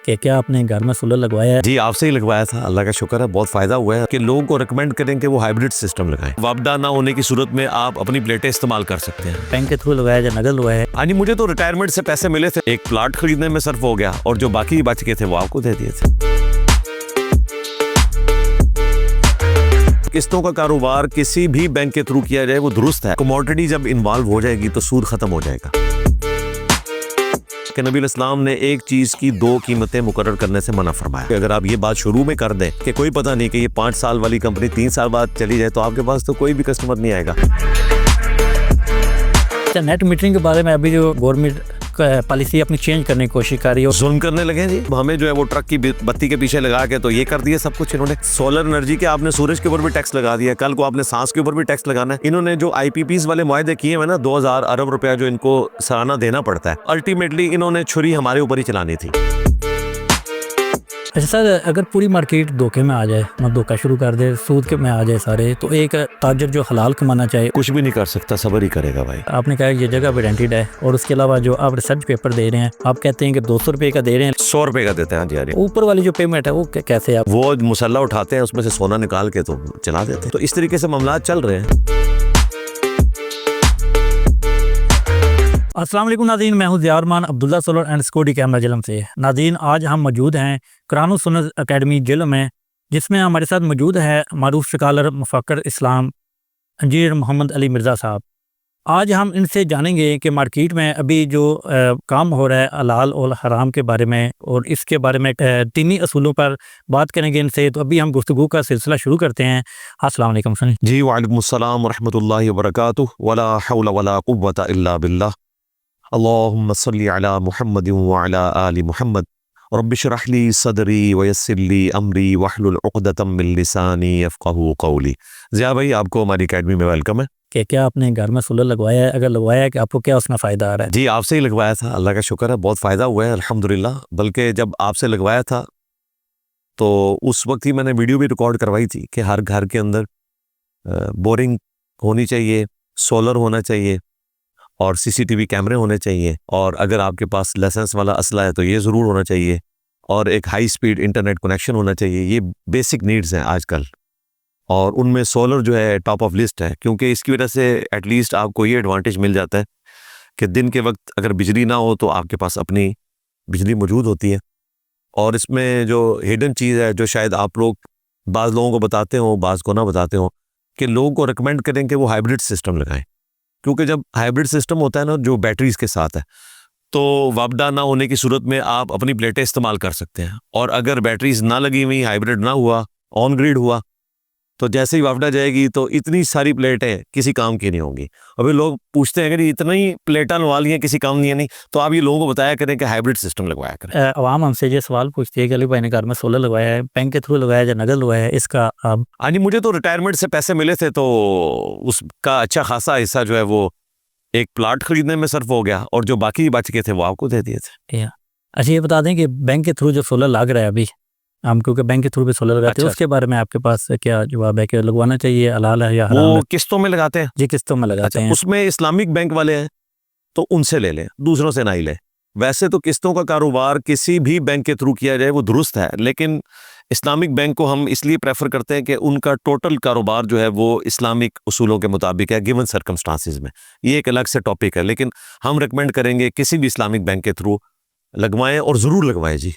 कि क्या आपने घर में सोलर लगवाया है? जी, आपसे ही लगवाया था। अल्लाह का शुक्र है, बहुत फायदा हुआ है कि लोगों को रिकमेंड करें कि वो हाइब्रिड सिस्टम लगाएं। वापडा ना होने की सूरत में आप अपनी प्लेटें इस्तेमाल कर सकते हैं। बैंक के थ्रू लगवाया या नगद लगवाया है? हाँ जी, मुझे तो रिटायरमेंट से पैसे मिले थे, एक प्लाट खरीदने में सर्फ हो गया और जो बाकी बच गए थे वो आपको दे दिए थे। किस्तों का कारोबार किसी भी बैंक के थ्रू किया जाए वो दुरुस्त है। कमोडिटी जब इन्वॉल्व हो जाएगी तो सूद खत्म हो जाएगा। कि नबी इस्लाम ने एक चीज की दो कीमतें मुकर्रर करने से मना फरमाया। अगर आप ये बात शुरू में कर दें कि कोई पता नहीं कि ये 5 साल वाली कंपनी 3 साल बाद चली जाए तो आपके पास तो कोई भी कस्टमर नहीं आएगा। नेट मीटरिंग के बारे में अभी जो गवर्नमेंट पॉलिसी अपनी चेंज करने की कोशिश कर रही है, जुल्म करने लगे जी। हमें जो है वो ट्रक की बत्ती के पीछे लगा के तो ये कर दिया सब कुछ इन्होंने। सोलर एनर्जी के आपने सूरज के ऊपर भी टैक्स लगा दिया, कल को आपने सांस के ऊपर भी टैक्स लगाना है। इन्होंने जो IPPs वाले मुआहदे किए हैं ना, 2000 अरब रुपया जो इनको सालाना देना पड़ता है, अल्टीमेटली इन्होंने छुरी हमारे ऊपर ही चलानी थी। अच्छा सर, अगर पूरी मार्केट धोखे में आ जाए, मतलब धोखा शुरू कर दे, सूद के में आ जाए सारे, तो एक ताजर जो हलाल कमाना चाहे कुछ भी नहीं कर सकता, सब्र ही करेगा भाई। आपने कहा ये जगह पे रेंटेड है और उसके अलावा जो आप रिसर्च पेपर दे रहे हैं, आप कहते हैं कि 200 रुपये का दे रहे हैं, 100 रुपए का देते हैं जी। ऊपर वाली जो पेमेंट है वो कैसे आप? वो मुसल्ला उठाते हैं, उसमें से सोना निकाल के तो चला देते हैं। तो इस तरीके से मामला चल रहे हैं। अस्सलाम वालेकुम नाज़रीन, मैं हूं Ziaur Abdullah solar and security camera जिलम से। नाज़रीन, आज हम मौजूद हैं कुरान सुन्नत अकेडमी जिलम में, जिसमें हमारे साथ मौजूद है मारूफ स्कॉलर मुफक्कर इस्लाम इंजीनियर मोहम्मद अली मिर्ज़ा साहब। आज हम इनसे जानेंगे कि मार्केट में अभी जो काम हो रहा है हलाल और हराम के बारे में, और इसके बारे में दीनी असूलों पर बात करेंगे इनसे। तो अभी हम गुफ्तगू का सिलसिला शुरू करते हैं। अस्सलाम वालेकुम सर। जी वालेकुम अस्सलाम व रहमतुल्लाहि व बरकातुहू, वला हौला वला कुव्वता इल्ला बिल्लाह। अल्लाहुम्मा सल्ली अला मुहम्मद व अला आलि मुहम्मद, रब्बि इश्रह ली सदरी व यस्सिर ली अमरी वहलुल उक़दतम मिन लिसानी यफ़क़हू क़ौली। ज़िया भाई, आपको हमारी अकेडमी में वेलकम है। कि क्या आपने घर में सोलर लगवाया है? अगर लगवाया है कि आपको क्या उसमें फ़ायदा आ रहा है? जी, आपसे ही लगवाया था। अल्लाह का शुक्र है, बहुत फ़ायदा हुआ है अल्हम्दुलिल्लाह। बल्कि जब आपसे लगवाया था तो उस वक्त ही मैंने वीडियो भी रिकॉर्ड करवाई थी कि हर घर के अंदर बोरिंग होनी चाहिए, सोलर होना चाहिए और CCTV कैमरे होने चाहिए, और अगर आपके पास लाइसेंस वाला असला है तो ये ज़रूर होना चाहिए, और एक हाई स्पीड इंटरनेट कनेक्शन होना चाहिए। ये बेसिक नीड्स हैं आजकल, और उनमें सोलर जो है टॉप ऑफ लिस्ट है, क्योंकि इसकी वजह से एटलीस्ट आपको ये एडवांटेज मिल जाता है कि दिन के वक्त अगर बिजली ना हो तो आपके पास अपनी बिजली मौजूद होती है। और इसमें जो हिडन चीज़ है, जो शायद आप लोग बाज़ लोगों को बताते हो, बाज़ को ना बताते हो, कि लोगों को रिकमेंड करें कि वो हाइब्रिड सिस्टम लगाएं। क्योंकि जब हाइब्रिड सिस्टम होता है ना, जो बैटरीज के साथ है, तो वापडा ना होने की सूरत में आप अपनी प्लेटें इस्तेमाल कर सकते हैं। और अगर बैटरीज ना लगी हुई, हाइब्रिड ना हुआ, ऑन ग्रिड हुआ, तो जैसे ही वापडा जाएगी तो इतनी सारी प्लेटें किसी काम की नहीं होंगी। अभी लोग पूछते हैं कि इतना ही प्लेटां लगवा ली हैं, किसी काम नहीं है। नहीं तो आप ये लोगों को बताया करें कि हाइब्रिड सिस्टम लगवाया करें। अवाम हमसे ये सवाल पूछती है कि अली भाई ने घर में सोलर लगवाया है, बैंक के थ्रू लगवाया या नगद लगवाया है, इसका आप? हाँ जी, मुझे तो रिटायरमेंट से पैसे मिले थे, तो उसका अच्छा खासा हिस्सा जो है वो एक प्लाट खरीदने में सर्फ हो गया, और जो बाकी बच गए थे वो आपको दे दिए थे। अच्छा, ये बता दें कि बैंक के थ्रू जो सोलर लग रहा है अभी, हम क्योंकि बैंक के थ्रू भी सोलर लगाते हैं, उसके बारे में आपके पास क्या जवाब है कि लगवाना चाहिए, हलाल है या हराम है? वो किस्तों में लगाते हैं जी, किस्तों में लगाते हैं। उसमें इस्लामिक बैंक वाले हैं तो उनसे ले लें, दूसरों से ना ही लें। वैसे तो किस्तों का कारोबार किसी भी बैंक के थ्रू किया जाए वो दुरुस्त है, लेकिन इस्लामिक बैंक को हम इसलिए प्रेफर करते हैं कि उनका टोटल कारोबार जो है वो इस्लामिक उसूलों के मुताबिक है, गिवन सर्कमस्टांसिस में। ये एक अलग से टॉपिक है, लेकिन हम रिकमेंड करेंगे किसी भी इस्लामिक बैंक के थ्रू लगवाएं, और ज़रूर लगवाएं जी।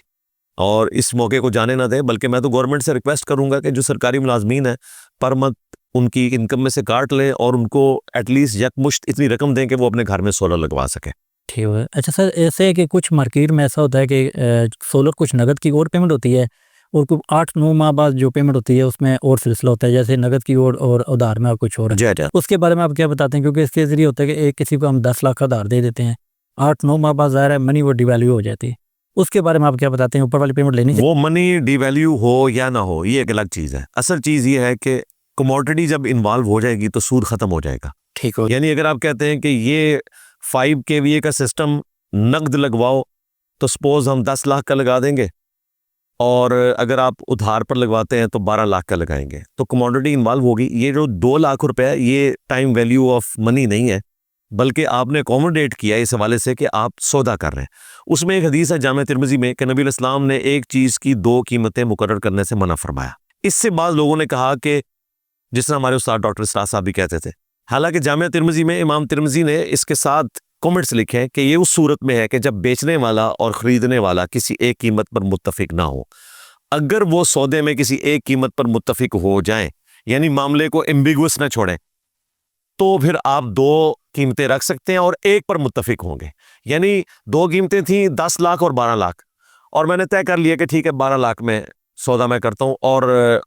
और इस मौके को जाने ना दें, बल्कि मैं तो गवर्नमेंट से रिक्वेस्ट करूंगा कि जो सरकारी मुलाजमीन है पर मंथ उनकी इनकम में से काट लें और उनको एटलीस्ट यकमुश्त इतनी रकम दें कि वो अपने घर में सोलर लगवा सकें। ठीक है। अच्छा सर, ऐसे है कि कुछ मार्केट में ऐसा होता है कि सोलर कुछ नगद की और पेमेंट होती है, और कुछ 8-9 माह बाद जो पेमेंट होती है उसमें और सिलसिला होता है, जैसे नगद की और उधार में कुछ और है। उसके बारे में आप क्या बताते हैं? क्योंकि इसके जरिए होता है कि एक किसी को हम 10 लाख का उधार दे देते हैं, 8-9 माह बाद ज़ाहिर है मनी वो डिवैल्यू हो जाती है। उसके बारे में आप क्या बताते हैं? ऊपर वाली पेमेंट लेनी चाहिए? वो मनी डिवैल्यू हो या ना हो, ये एक अलग चीज़ है। असल चीज़ ये है कि कमोडिटी जब इन्वॉल्व हो जाएगी तो सूद खत्म हो जाएगा। ठीक हो, यानी अगर आप कहते हैं कि ये 5 kVA का सिस्टम नकद लगवाओ, तो सपोज हम 10 लाख का लगा देंगे, और अगर आप उधार पर लगवाते हैं तो 12 लाख का लगाएंगे, तो कमोडिटी इन्वॉल्व होगी। ये जो 2 लाख रुपए है, ये टाइम वैल्यू ऑफ मनी नहीं है, बल्कि आपने अकोमोडेट किया इस हवाले से कि आप सौदा कर रहे हैं। उसमें एक हदीस है जामे तिरमिज़ी में कि नबी अलैहिस्सलाम ने एक चीज़ की 2 कीमतें मुकर्रर करने से मना फरमाया। इससे बाद लोगों ने कहा कि जिस तरह हमारे उस्ताद डॉक्टर इसरार साहब भी कहते थे, हालांकि जामिया तिरमिज़ी में इमाम तिरमिज़ी ने इसके साथ कमेंट्स लिखे हैं कि ये उस सूरत में है कि जब बेचने वाला और ख़रीदने वाला किसी एक कीमत पर मुत्तफिक ना हो। अगर वो सौदे में किसी एक कीमत पर मुत्तफिक हो जाएं, यानी मामले को एम्बिगुअस ना छोड़ें, तो फिर आप 2 कीमतें रख सकते हैं और एक पर मुत्तफिक होंगे। यानी 2 कीमतें थी 10 लाख और 12 लाख, और मैंने तय कर लिया कि ठीक है 12 लाख में सौदा मैं करता हूँ और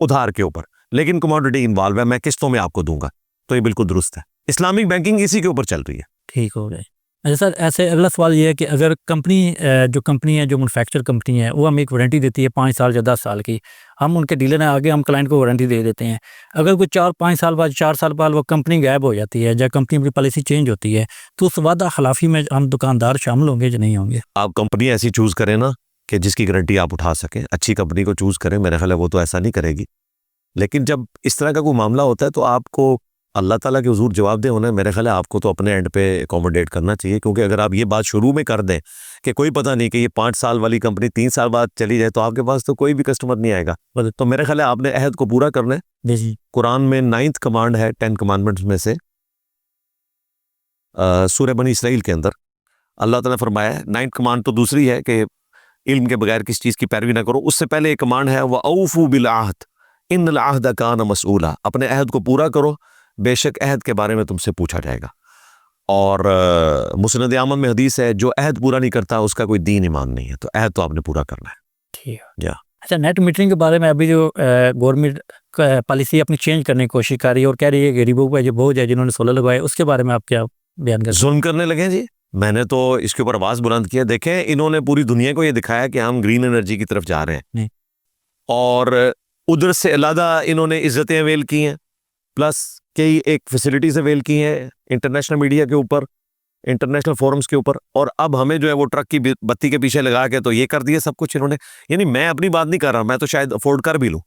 उधार के ऊपर, लेकिन कमोडिटी इन्वॉल्व है, मैं किस्तों में आपको दूंगा। तो ये बिल्कुल दुरुस्त है। इस्लामिक बैंकिंग इसी के ऊपर चल रही है। ठीक हो गए। अच्छा सर, ऐसे अगला सवाल ये है कि अगर कंपनी जो कंपनी है, जो मैन्युफैक्चर कंपनी है, वो हमें एक वारंटी देती है 5 साल या 10 साल की, हम उनके डीलर हैं, आगे हम क्लाइंट को वारंटी दे देते हैं। अगर कोई 4-5 साल बाद, 4 साल बाद वो कंपनी गायब हो जाती है या कंपनी की पॉलिसी चेंज होती है, तो उस वादा खिलाफी में हम दुकानदार शामिल होंगे या नहीं होंगे? आप कंपनी ऐसी चूज़ करें ना कि जिसकी गारंटी आप उठा सकें, अच्छी कंपनी को चूज़ करें। मेरा ख्याल है वो तो ऐसा नहीं करेगी। लेकिन जब इस तरह का कोई मामला होता है तो आपको अल्लाह ताला के हुजूर जवाब दे होना है। मेरे ख्याल है आपको तो अपने एंड पे अकोमोडेट करना चाहिए, क्योंकि अगर आप ये बात शुरू में कर दें कि कोई पता नहीं कि ये 5 साल वाली कंपनी 3 साल बाद चली जाए, तो आपके पास तो कोई भी कस्टमर नहीं आएगा। तो मेरे ख्याल है आपने अहद को पूरा करना है। जी जी। कुरान में 9th कमांड है 10 कमांडमेंट्स में से, सूरह बनी इसराइल के अंदर अल्लाह ताला ने फरमाया है, 9th कमांड तो दूसरी है कि इल्म के बगैर किसी चीज़ की पैरवी ना करो। उससे पहले एक कमांड है व औफू बिल आहद इन्नल आहद कान मसऊला, अपने अहद को पूरा करो, बेशक अहद के बारे में तुमसे पूछा जाएगा। और मुस्नद अहमद में हदीस है, जो अहद पूरा नहीं करता उसका कोई दीन ईमान नहीं है। तो अहद तो आपने पूरा करना है। ठीक है। या अच्छा, नेट मीटरिंग के बारे में अभी जो गवर्नमेंट पॉलिसी अपनी चेंज करने की कोशिश कर रही है और कह रही है कि गरीबों पर जो बोझ है जिन्होंने सोलर लगवाए, उसके बारे में आप क्या बयान करते हैं? जुल्म करने लगे हैं जी। मैंने तो इसके ऊपर आवाज़ बुलंद किया। देखें, इन्होंने पूरी दुनिया को ये दिखाया कि हम ग्रीन एनर्जी की तरफ जा रहे हैं, नहीं। और उधर से अलहदा इन्होंने इज्जतें अवेल की हैं, प्लस कई एक फैसिलिटीज अवेल की हैं इंटरनेशनल मीडिया के ऊपर, इंटरनेशनल फोरम्स के ऊपर, और अब हमें जो है वो ट्रक की बत्ती के पीछे लगा के तो ये कर दिया सब कुछ इन्होंने। यानी मैं अपनी बात नहीं कर रहा, मैं तो शायद अफोर्ड कर भी लूँ,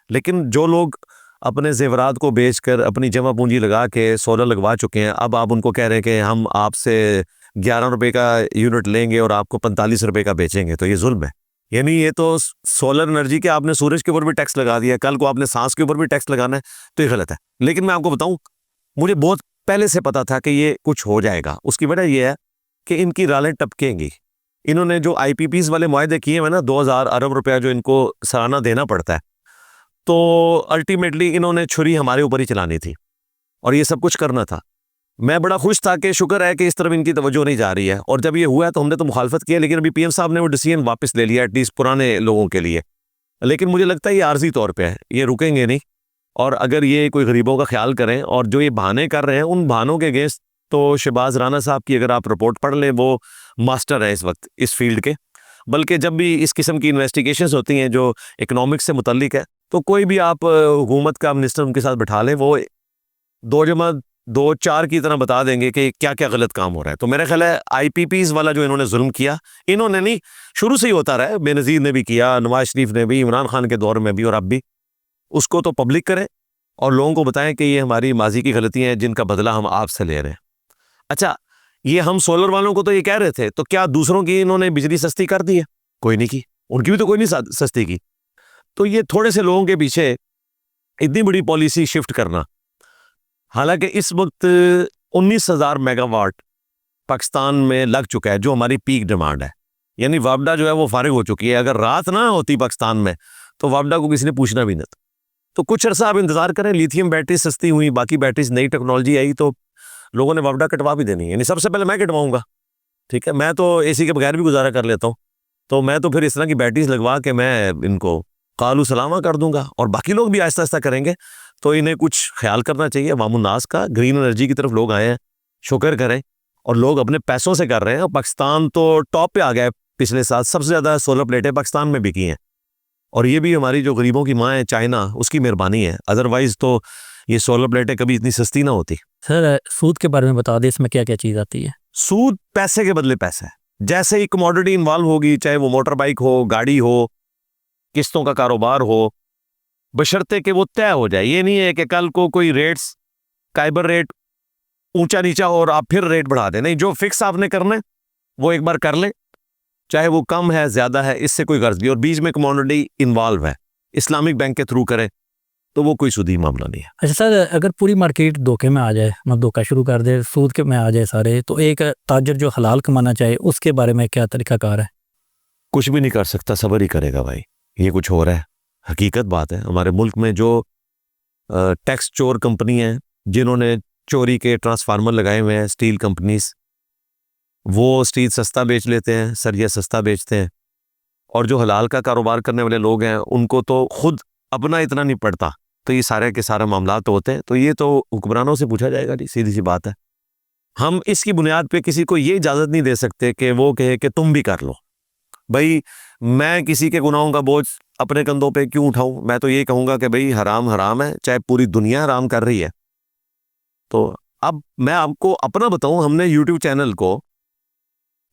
लेकिन जो लोग अपने जेवरात को बेचकर अपनी जमा पूंजी लगा के सोलर लगवा चुके हैं, अब आप उनको कह रहे हैं कि हम आपसे 11 रुपए का यूनिट लेंगे और आपको 45 रुपए का बेचेंगे, तो ये जुल्म है। यानी ये तो सोलर एनर्जी के आपने सूरज के ऊपर भी टैक्स लगा दिया, कल को आपने सांस के ऊपर भी टैक्स लगाना है, तो ये गलत है। लेकिन मैं आपको बताऊं, मुझे बहुत पहले से पता था कि ये कुछ हो जाएगा। उसकी वजह यह है कि इनकी रालें टपकेंगी। इन्होंने जो IPPs वाले मुआहदे किए हैं ना, 2000 अरब रुपया जो इनको सालाना देना पड़ता है, तो अल्टीमेटली इन्होंने छुरी हमारे ऊपर ही चलानी थी और ये सब कुछ करना था। मैं बड़ा खुश था कि शुक्र है कि इस तरफ इनकी तवज्जो नहीं जा रही है, और जब ये हुआ है तो हमने तो मुखालफत किया, लेकिन अभी PM साहब ने वो डिसीजन वापस ले लिया, एटलीस्ट पुराने लोगों के लिए। लेकिन मुझे लगता है ये आर्जी तौर पे है, ये रुकेंगे नहीं। और अगर ये कोई गरीबों का ख्याल करें और जो ये बहाने कर रहे हैं, उन बहानों के अगेंस्ट तो शहबाज राना साहब की अगर आप रिपोर्ट पढ़ लें, वो मास्टर है इस वक्त इस फील्ड के। बल्कि जब भी इस किस्म की इन्वेस्टिगेशंस होती हैं जो इकोनॉमिक्स से मुतल्लिक है, तो कोई भी आप हुकूमत का मिनिस्टर उनके साथ बैठा लें, वो 2+2=4 की तरह बता देंगे कि क्या क्या गलत काम हो रहा है। तो मेरा ख्याल है IPPs वाला जो इन्होंने जुल्म किया, इन्होंने नहीं, शुरू से ही होता रहा है। बेनज़ीर ने भी किया, नवाज शरीफ ने भी, इमरान खान के दौर में भी, और अब भी। उसको तो पब्लिक करें और लोगों को बताएं कि ये हमारी माजी की गलतियां हैं जिनका बदला हम आपसे ले रहे हैं। अच्छा, ये हम सोलर वालों को तो ये कह रहे थे, तो क्या दूसरों की इन्होंने बिजली सस्ती कर दी है? कोई नहीं की, उनकी भी तो कोई नहीं सस्ती की। तो ये थोड़े से लोगों के पीछे इतनी बड़ी पॉलिसी शिफ्ट करना, हालांकि इस वक्त 19,000 मेगावाट पाकिस्तान में लग चुका है, जो हमारी पीक डिमांड है। यानी वापडा जो है वो फारिग हो चुकी है। अगर रात ना होती पाकिस्तान में तो वापडा को किसी ने पूछना भी नहीं था। तो कुछ अर्सा आप इंतजार करें, लिथियम बैटरी सस्ती हुई, बाकी बैटरीज नई टेक्नोलॉजी आई, तो लोगों ने वापडा कटवा भी देनी है। यानी सबसे पहले मैं कटवाऊंगा, ठीक है, मैं तो AC के बगैर भी गुजारा कर लेता हूँ, तो मैं तो फिर इस तरह की बैटरीज लगवा के मैं इनको कालू सलामा कर दूंगा, और बाकी लोग भी आहिस्ता आहिस्ता करेंगे। तो इन्हें कुछ ख्याल करना चाहिए अवामुन्नास का। ग्रीन एनर्जी की तरफ लोग आए हैं, शुक्र करें, और लोग अपने पैसों से कर रहे हैं। पाकिस्तान तो टॉप पे आ गया है, पिछले साल सबसे ज़्यादा सोलर प्लेटें पाकिस्तान में बिकी हैं, और ये भी हमारी जो गरीबों की माँ है चाइना, उसकी मेहरबानी है। अदरवाइज़ तो ये सोलर प्लेटें कभी इतनी सस्ती ना होती। सर, सूद के बारे में बता दें, इसमें क्या क्या चीज़ आती है? सूद पैसे के बदले पैसा है। जैसे ही कमोडिटी इन्वॉल्व होगी, चाहे वो मोटर बाइक हो, गाड़ी हो, किस्तों का कारोबार हो, बशर्ते कि वो तय हो जाए। ये नहीं है कि कल को कोई रेट्स, काइबर रेट ऊंचा नीचा और आप फिर रेट बढ़ा दें। नहीं, जो फिक्स आपने करना है वो एक बार कर ले, चाहे वो कम है ज़्यादा है, इससे कोई गर्ज नहीं। और बीच में कमोडिटी इन्वॉल्व है, इस्लामिक बैंक के थ्रू करें तो वो कोई सूदी मामला नहीं है। अच्छा सर, अगर पूरी मार्केट धोखे में आ जाए, मतलब धोखा शुरू कर दे, सूद के में आ जाए सारे, तो एक ताजर जो हलाल कमाना चाहे उसके बारे में क्या तरीकाकार है? कुछ भी नहीं कर सकता, सब्र ही करेगा भाई। ये कुछ हो रहा है, हकीकत बात है। हमारे मुल्क में जो टैक्स चोर कंपनी है, जिन्होंने चोरी के ट्रांसफार्मर लगाए हुए हैं, स्टील कंपनीज, वो स्टील सस्ता बेच लेते हैं, सरिया सस्ता बेचते हैं। और जो हलाल का कारोबार करने वाले लोग हैं उनको तो खुद अपना इतना नहीं पड़ता, तो ये सारे के सारे मामला तो होते हैं। तो ये तो हुक्मरानों से पूछा जाएगा जी, सीधी सी बात है। हम इसकी बुनियाद पे किसी को ये इजाज़त नहीं दे सकते कि वो कहे कि तुम भी कर लो। भाई मैं किसी के गुनाहों का बोझ अपने कंधों पे क्यों उठाऊं? मैं तो ये कहूँगा कि भाई हराम हराम है, चाहे पूरी दुनिया हराम कर रही है। तो अब मैं आपको अपना बताऊं, हमने यूट्यूब चैनल को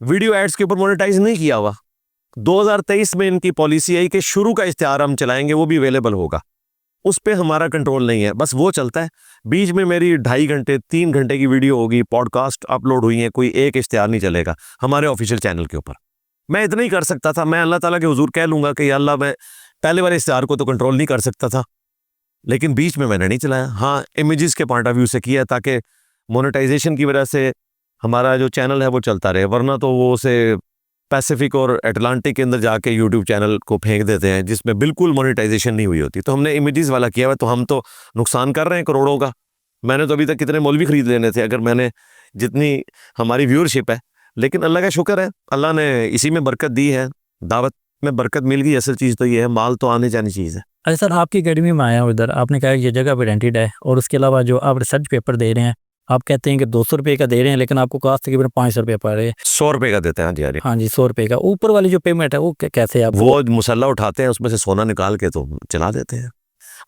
वीडियो एड्स के ऊपर मोनेटाइज नहीं किया हुआ। 2023 में इनकी पॉलिसी आई कि शुरू का इश्तिहार हम चलाएंगे, वो भी अवेलेबल होगा, उस पर हमारा कंट्रोल नहीं है, बस वो चलता है। बीच में मेरी 2.5 घंटे 3 घंटे की वीडियो होगी, पॉडकास्ट अपलोड हुई है, कोई एक इश्तिहार नहीं चलेगा हमारे ऑफिशियल चैनल के ऊपर। मैं इतना ही कर सकता था, मैं अल्लाह ताला के हुजूर कह लूँगा कि या अल्लाह, मैं पहले वाले इश्तिहार को तो कंट्रोल नहीं कर सकता था, लेकिन बीच में मैंने नहीं चलाया। हाँ, इमेजेस के पॉइंट ऑफ व्यू से किया ताकि मोनेटाइजेशन की वजह से हमारा जो चैनल है वो चलता रहे, वरना तो वो उसे पैसिफिक और अटलांटिक के अंदर जाके यूट्यूब चैनल को फेंक देते हैं जिसमें बिल्कुल मोनेटाइजेशन नहीं हुई होती। तो हमने इमेजेस वाला किया हुआ, तो हम तो नुकसान कर रहे हैं करोड़ों का। मैंने तो अभी तक कितने मौलवी खरीद लेने थे अगर मैंने, जितनी हमारी व्यूअरशिप है। लेकिन अल्लाह का शुक्र है, अल्लाह ने इसी में बरकत दी है, दावत में बरकत मिल गई। असल चीज़ तो ये है, माल तो आने जानी चीज़ है। अच्छा सर, आपकी अकेडमी में आया हूँ इधर, आपने कहा ये जगह पेटेंटेड है, और उसके अलावा जो आप रिसर्च पेपर दे रहे हैं, आप कहते हैं कि 200 रुपये का दे रहे हैं, लेकिन आपको कास्ट तकरीबन 500 रुपये पड़ रहे हैं। 100 रुपये का देते हैं। हाँ जी, हाँ जी, 100 रुपये का। ऊपर वाली जो पेमेंट है वो कैसे आप? वो मुसल्ला उठाते हैं, उसमें से सोना निकाल के तो चला देते हैं,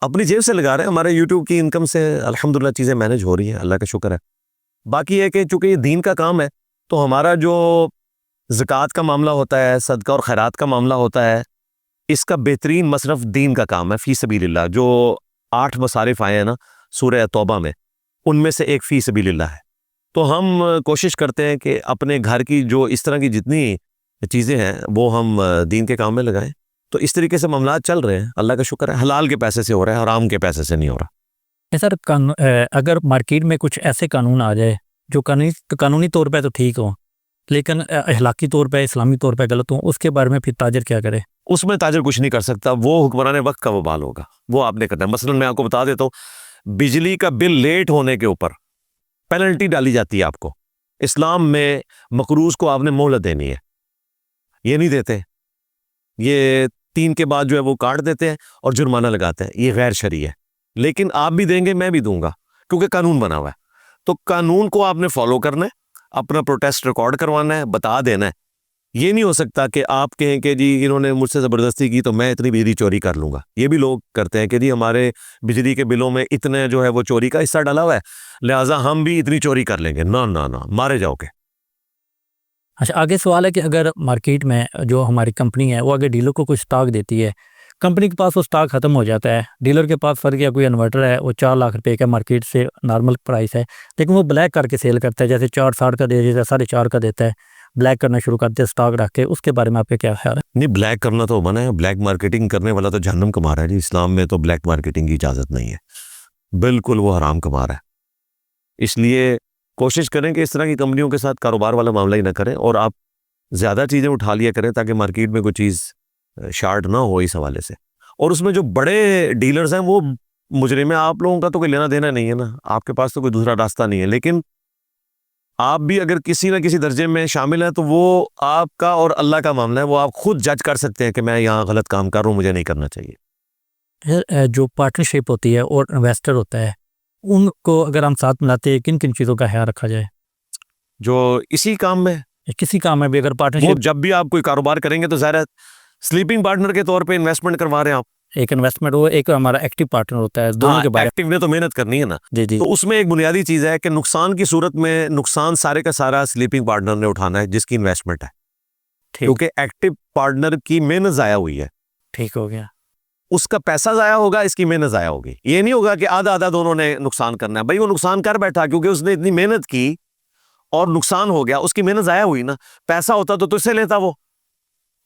अपनी जेब से लगा रहे हैं। हमारे यूट्यूब की इनकम से अल्हम्दुलिल्लाह चीज़ें मैनेज हो रही हैं, अल्लाह का शुक्र है। बाकी है कि चूँकि ये दीन का काम है, तो हमारा जो ज़कात का मामला होता है, सदका और खैरात का मामला होता है, इसका बेहतरीन मसरफ दीन का काम है, फ़ी सबीलिल्लाह। जो 8 मसारिफ आए हैं ना सूरह तौबा में, उनमें से एक फ़ी सबीलिल्लाह है। तो हम कोशिश करते हैं कि अपने घर की जो इस तरह की जितनी चीज़ें हैं वो हम दीन के काम में लगाएं। तो इस तरीके से मामला चल रहे हैं, अल्लाह का शुक्र है। हलाल के पैसे से हो रहा है, हराम के पैसे से नहीं हो रहा। सर, अगर मार्केट में कुछ ऐसे कानून आ जाए जो कानूनी तौर पर तो ठीक हो, लेकिन अखलाकी तौर पर, इस्लामी तौर पर गलत हो, उसके बारे में फिर ताजर क्या करे? उसमें ताजर कुछ नहीं कर सकता, वो हुक्मरान वक्त का वबाल होगा, वो आपने करना है। मसलन मैं आपको बता देता हूँ, बिजली का बिल लेट होने के ऊपर पेनल्टी डाली जाती है आपको। इस्लाम में मकरूज को आपने मोहलत देनी है, ये नहीं देते, ये 3 के बाद जो है वो काट देते हैं और जुर्माना लगाते हैं, ये गैर शरई है। लेकिन आप भी देंगे, मैं भी दूंगा, क्योंकि कानून बना हुआ है। तो कानून को आपने फॉलो करना है, अपना प्रोटेस्ट रिकॉर्ड करवाना है, बता देना है। ये नहीं हो सकता कि आप कहें कि जी इन्होंने मुझसे ज़बरदस्ती की तो मैं इतनी बिजली चोरी कर लूँगा। ये भी लोग करते हैं कि जी हमारे बिजली के बिलों में इतने जो है वो चोरी का हिस्सा डाला हुआ है, लिहाजा हम भी इतनी चोरी कर लेंगे। ना ना ना, मारे जाओगे। अच्छा, आगे सवाल है कि अगर मार्केट में जो हमारी कंपनी है वो अगर डीलर को कुछ स्टॉक देती है, कंपनी के पास वो स्टॉक ख़त्म हो जाता है, डीलर के पास फ़र्क या कोई इन्वर्टर है वो 4 लाख रुपए का मार्केट से नॉर्मल प्राइस है, लेकिन वो ब्लैक करके सेल करता है, जैसे 4.60 का दे देता है, 4.5 का देता है, ब्लैक करना शुरू करते हैं स्टॉक रख के। उसके बारे में आपके क्या ख्याल है? नहीं, ब्लैक करना तो मना है, ब्लैक मार्केटिंग करने वाला तो जहन्नम कमा रहा है जी। इस्लाम में तो ब्लैक मार्केटिंग की इजाज़त नहीं है, बिल्कुल वो हराम कमा रहा है। इसलिए कोशिश करें कि इस तरह की कंपनियों के साथ कारोबार वाला मामला ही ना करें, और आप ज़्यादा चीज़ें उठा लिया करें ताकि मार्केट में कोई चीज़ शार्ट ना हो इस हवाले से। और उसमें जो बड़े डीलर्स हैं वो मुजरिम है, आप लोगों का तो कोई लेना देना नहीं है ना, आपके पास तो कोई दूसरा रास्ता नहीं है। लेकिन आप भी अगर किसी ना किसी दर्जे में शामिल हैं तो वो आपका और अल्लाह का मामला है, वो आप खुद जज कर सकते हैं कि मैं यहाँ गलत काम कर रहा हूँ, मुझे नहीं करना चाहिए। जो पार्टनरशिप होती है और इन्वेस्टर होता है, उनको अगर हम साथ मिलाते हैं, किन किन चीज़ों का ख्याल रखा जाए? जो इसी काम में, किसी काम में भी अगर वो पार्टनरशिप, जब भी आप कोई कारोबार करेंगे तो ज़ाहिर है स्लीपिंग पार्टनर के तौर पे इन्वेस्टमेंट करवा रहे हैं आप। एक इन्वेस्टमेंट हो, एक हमारा एक्टिव पार्टनर होता है, दोनों के बारे एक्टिव ने तो मेहनत करनी है ना। जी जी। तो उसमें एक बुनियादी चीज़ है कि नुकसान की सूरत में नुकसान सारे का सारा स्लीपिंग पार्टनर ने उठाना है जिसकी इन्वेस्टमेंट है, ठीक, क्योंकि एक्टिव पार्टनर की मेहनत ज़ाया हुई है। ठीक हो गया। उसका पैसा ज़ाया होगा, इसकी मेहनत ज़ाया होगी। ये नहीं होगा कि आधा आधा दोनों ने नुकसान करना है। भाई वो नुकसान कर बैठा क्योंकि उसने इतनी मेहनत की और नुकसान हो गया, उसकी मेहनत ज़ाया हुई ना। पैसा होता तो तुझसे लेता वो,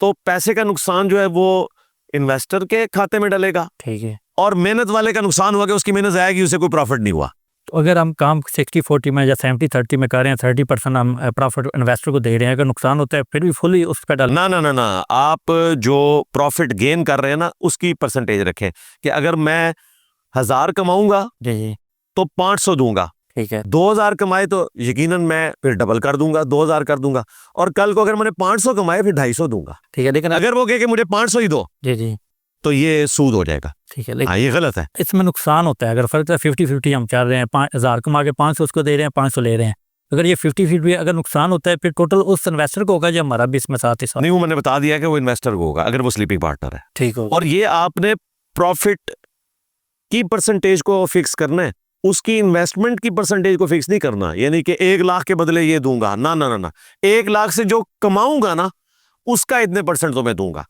तो पैसे का नुकसान जो है वो इन्वेस्टर के खाते में डलेगा, ठीक है। और मेहनत वाले का नुकसान हुआ कि उसकी मेहनत ज़ाया की, उसे कोई प्रॉफिट नहीं हुआ। तो अगर हम काम 60-40 में या 70-30 में कर रहे हैं, 30% हम प्रॉफिट इन्वेस्टर को दे रहे हैं, अगर नुकसान होता है फिर भी फुली उस पर डाल। ना ना ना ना, आप जो प्रॉफिट गेन कर रहे हैं ना, उसकी परसेंटेज रखें कि अगर मैं 1000 कमाऊंगा जी जी, तो 500 दूंगा, ठीक है। 2000 कमाए तो यकीनन मैं फिर डबल कर दूंगा, 2000 कर दूंगा, और कल को अगर मैंने 500 कमाए फिर 250 दूंगा। ठीक है, लेकिन अगर वो कहे कि मुझे 500 ही दो, जी जी, तो ये सूद हो जाएगा। ठीक है, हाँ, लेकिन ये गलत है। इसमें नुकसान होता है। अगर फर्क है 50-50 हम चल रहे हैं, 5000 कमा के 500 उसको दे रहे हैं, 500 ले रहे हैं, अगर ये 50-50 अगर नुकसान होता है फिर टोटल उस इन्वेस्टर को होगा जो हमारा भी इसमें साथ ही साथ। नहीं, वो मैंने बता दिया कि वो इन्वेस्टर को होगा अगर वो स्लीपिंग पार्टनर है। ठीक हो। और ये आपने प्रॉफिट की परसेंटेज को फिक्स करना है, उसकी इन्वेस्टमेंट की परसेंटेज को फिक्स नहीं करना। यानी कि 1 लाख के बदले ये दूंगा, ना ना ना ना, 1 लाख से जो कमाऊंगा ना उसका इतने परसेंट तो मैं दूंगा,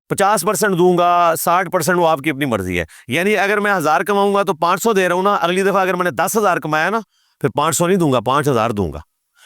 50% दूंगा, 60% वो आपकी अपनी मर्जी है। यानी अगर मैं 1000 कमाऊंगा तो 500 दे रहा हूं ना, अगली दफा अगर मैंने 10,000 कमाया ना फिर 500 नहीं दूंगा, 5000 दूंगा।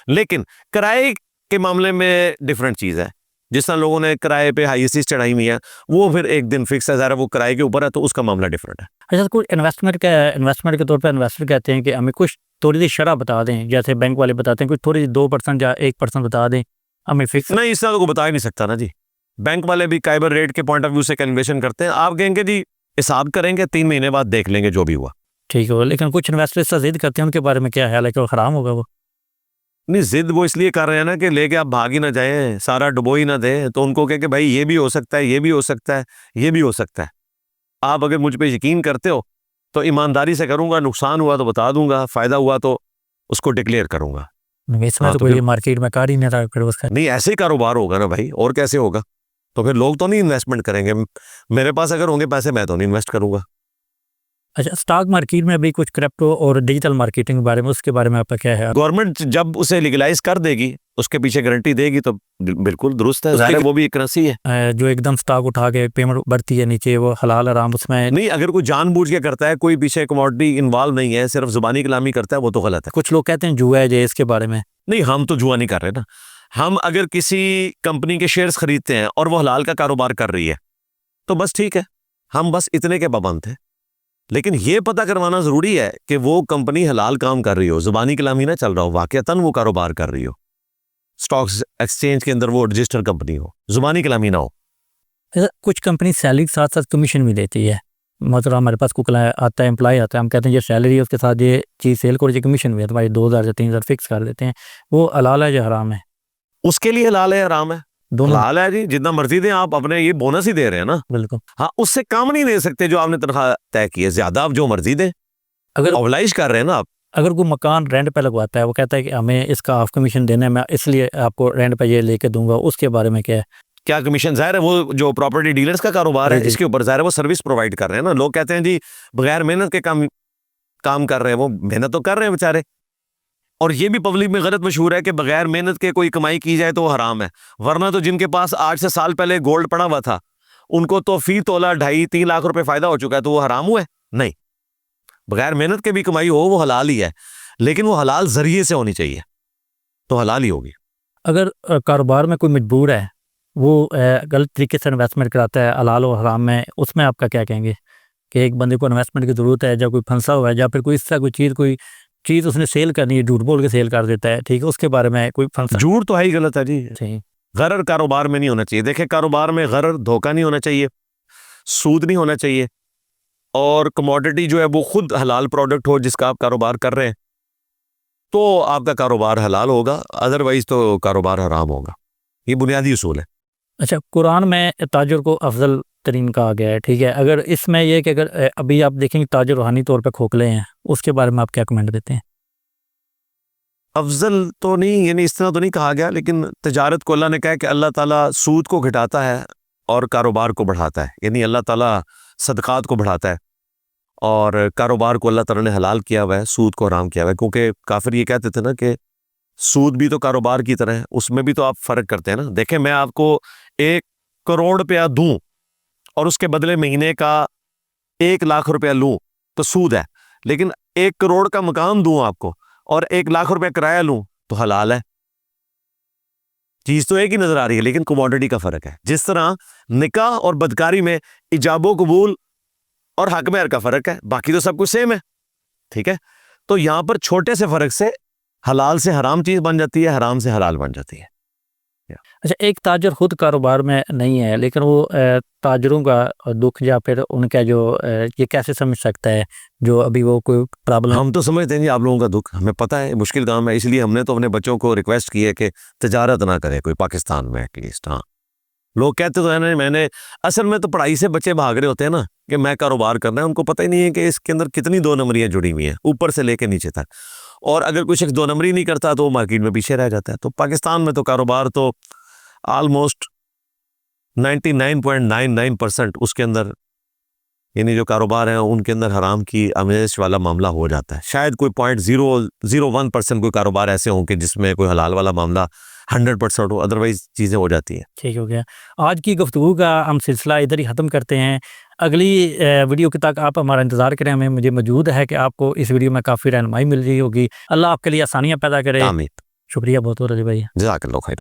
लेकिन किराए के मामले में डिफरेंट चीज है। जिस तरह लोगों ने किराए पे हाईएसिस चढ़ाई हुई है, वो फिर एक दिन फिक्स है, ज़रा वो किराए के ऊपर है, तो उसका मामला डिफरेंट है। अच्छा, कुछ इन्वेस्टमेंट के तौर पर इन्वेस्टर कहते हैं कि हमें कुछ थोड़ी सी शरह बता दें, जैसे बैंक वाले बताते हैं कुछ थोड़ी सी 2% या 1% बता दें, हमें फिक्स। नहीं, इस तरह तो कोई बता ही नहीं सकता ना जी। बैंक वाले भी काइबर रेट के पॉइंट ऑफ व्यू से कैलकुलेशन करते हैं। आप कहेंगे जी हिसाब करेंगे, 3 महीने बाद देख लेंगे जो भी हुआ। ठीक हो, लेकिन कुछ इन्वेस्टर इससे जिद करते हैं, उनके बारे में क्या ख्याल है कि वो हराम होगा वो? नहीं, जिद वो इसलिए कर रहे हैं ना कि लेके आप भाग ही ना जाएं, सारा डुबो ही ना दें, तो उनको कहे कि भाई ये भी हो सकता है, ये भी हो सकता है, ये भी हो सकता है। आप अगर मुझ पे यकीन करते हो तो ईमानदारी से करूंगा, नुकसान हुआ तो बता दूंगा, फायदा हुआ तो उसको डिक्लेयर करूंगा। इसमें हाँ, तो तो कोई फिर मार्केट में कार ही नहीं रहा फिर उसका। नहीं, ऐसे ही कारोबार होगा ना भाई, और कैसे होगा? तो फिर लोग तो नहीं इन्वेस्टमेंट करेंगे। मेरे पास अगर होंगे पैसे, मैं तो नहीं इन्वेस्ट करूंगा। अच्छा, स्टॉक मार्केट में अभी कुछ क्रिप्टो और डिजिटल मार्केटिंग के बारे में, उसके बारे में आपका क्या है? गवर्नमेंट जब उसे लीगलाइज कर देगी, उसके पीछे गारंटी देगी, तो बिल्कुल दुरुस्त है। जाहिर है वो भी एक करेंसी है। जो एकदम स्टॉक उठा के पेमेंट बढ़ती है नीचे, वो हलाल हराम उसमें। नहीं, अगर कोई जानबूझ के करता है, कोई पीछे कमोडिटी इन्वॉल्व नहीं है, सिर्फ जुबानी कलामी करता है, वो तो गलत है। कुछ लोग कहते हैं जुआ है जे, इसके बारे में। नहीं, हम तो जुआ नहीं कर रहे ना। हम अगर किसी कंपनी के शेयर्स खरीदते हैं और वो हलाल का कारोबार कर रही है तो बस ठीक है, हम बस इतने के पाबंद थे। लेकिन ये पता करवाना जरूरी है कि वो कंपनी हलाल काम कर रही हो, जुबानी कलामी ना चल रहा हो, वाकईतन वो कारोबार कर रही हो, स्टॉक्स एक्सचेंज के अंदर वो रजिस्टर्ड कंपनी हो, जुबानी कलामी ना हो। कुछ कंपनी सैलरी के साथ साथ कमीशन भी देती है। मतलब हमारे पास कुछ आता है, एम्प्लॉय आता है, हम कहते हैं ये सैलरी है, उसके साथ ये चीज़ सेल करो, ये कमीशन भी है, तुम्हारी 2000 या 3000 फिक्स कर देते हैं। वो हलाल है या हराम है? उसके लिए हलाल है, हराम है? दोनों। हलाल है जी, जितना मर्जी दें आप, अपने ये बोनस ही दे रहे हैं ना। बिल्कुल। हाँ, उससे कम नहीं दे सकते जो आपने तनख्वाह तय की है, ज्यादा आप जो मर्जी दें, अगर ऑबलाइज कर रहे हैं ना आप। अगर कोई मकान रेंट पे लगवाता है, वो कहता है कि हमें इसका हाफ कमीशन देना है, मैं इसलिए आपको रेंट पे ये लेके दूंगा, उसके बारे में क्या है? क्या कमीशन? जाहिर है वो जो प्रॉपर्टी डीलर्स का कारोबार है, जी। इसके ऊपर जाहिर है वो सर्विस प्रोवाइड कर रहे हैं ना। लोग कहते हैं जी बगैर मेहनत के काम कर रहे हैं, वो मेहनत तो कर रहे हैं बेचारे। और ये भी पब्लिक में गलत मशहूर है कि बगैर मेहनत के कोई कमाई की जाए तो वो हराम है। वरना तो जिनके पास 8 से साल पहले गोल्ड पड़ा हुआ था, उनको तो फी तोला 2.5-3 लाख रुपए फायदा हो चुका है, तो वो हराम हुआ है? नहीं, बगैर मेहनत के भी कमाई हो वो हलाल ही है, लेकिन वो हलाल जरिए से होनी चाहिए, तो हलाल ही होगी। अगर कारोबार में कोई मजबूर है, वो गलत तरीके से इन्वेस्टमेंट कराता है हलाल और हराम में, उसमें आपका क्या कहेंगे कि एक बंदे को इन्वेस्टमेंट की ज़रूरत है, या कोई फंसा हुआ है, या फिर कोई इससे कोई चीज़ उसने सेल करनी है, झूठ बोल के सेल कर देता है, ठीक है, उसके बारे में कोई फंसा? झूठ तो है ही गलत है जी। सही। गरर कारोबार में नहीं होना चाहिए। देखिए, कारोबार में गरर, धोखा नहीं होना चाहिए, सूद नहीं होना चाहिए, और कमोडिटी जो है वो खुद हलाल प्रोडक्ट हो जिसका आप कारोबार कर रहे हैं, तो आपका कारोबार हलाल होगा, अदरवाइज तो कारोबार हराम होगा। ये बुनियादी उसूल है। अच्छा, कुरान में ताजर को अफजल तरीन कहा गया है, ठीक है। अगर इसमें यह कि अगर अभी आप देखेंगे ताजर रूहानी तौर पे खोखले हैं, उसके बारे में आप क्या कमेंट देते हैं? अफजल तो नहीं, यानी इस तरह तो नहीं कहा गया, लेकिन तजारत को अल्लाह ने कहा कि अल्लाह ताला सूद को घटाता है और कारोबार को बढ़ाता है। यानी अल्लाह ताला सदक़ात को बढ़ाता है और कारोबार को अल्लाह ताला ने हलाल किया हुआ है, सूद को हराम किया हुआ है। क्योंकि काफिर ये कहते थे ना कि सूद भी तो कारोबार की तरह है, उसमें भी तो आप फ़र्क करते हैं ना। देखें, मैं आपको 1 करोड़ रुपया दूं और उसके बदले महीने का 1 लाख रुपया लूं तो सूद है, लेकिन 1 करोड़ का मकान दूं आपको और 1 लाख रुपया किराया लूं तो हलाल है। चीज तो एक ही नजर आ रही है, लेकिन कमोडिटी का फर्क है। जिस तरह निकाह और बदकारी में इजाबो कबूल और हक महर का फर्क है, बाकी तो सब कुछ सेम है, ठीक है। तो यहां पर छोटे से फर्क से हलाल से हराम चीज बन जाती है, हराम से हलाल बन जाती है। अच्छा, एक ताजर खुद कारोबार में नहीं है, लेकिन वो ताजरों का दुख या फिर उनका जो ये कैसे समझ सकता है जो अभी वो कोई प्रॉब्लम। हम तो समझते हैं जी आप लोगों का दुख, हमें पता है मुश्किल काम है, इसलिए हमने तो अपने बच्चों को रिक्वेस्ट की है कि तजारत ना करे कोई पाकिस्तान में एटलीस्ट। हाँ, लोग कहते तो है ना, मैंने असल में तो पढ़ाई से बच्चे भाग रहे होते हैं ना कि मैं कारोबार करना है, उनको पता ही नहीं है कि इसके अंदर कितनी 2 नंबरियां जुड़ी हुई हैं ऊपर से लेके नीचे तक। और अगर कोई शख्स 2 नंबरी नहीं करता तो वो मार्केट में पीछे रह जाता है। तो पाकिस्तान में तो कारोबार तो ऑलमोस्ट 99.99% उसके अंदर, यानी जो कारोबार है उनके अंदर हराम की आमेश वाला मामला हो जाता है। शायद कोई 0.001% कोई कारोबार ऐसे होंगे जिसमें कोई हलाल वाला मामला 100% हो, अदरवाइज चीज़ें हो जाती हैं। ठीक हो गया। आज की गुफ्तगू का हम सिलसिला इधर ही ख़त्म करते हैं। अगली वीडियो के तक आप हमारा इंतज़ार करें। हमें मुझे मौजूद है कि आपको इस वीडियो में काफ़ी रहनुमाई मिल रही होगी। अल्लाह आपके लिए आसानियाँ पैदा करे। आमीन। शुक्रिया बहुत बहुत रजी भाई। जज़ाकल्लाह खैर।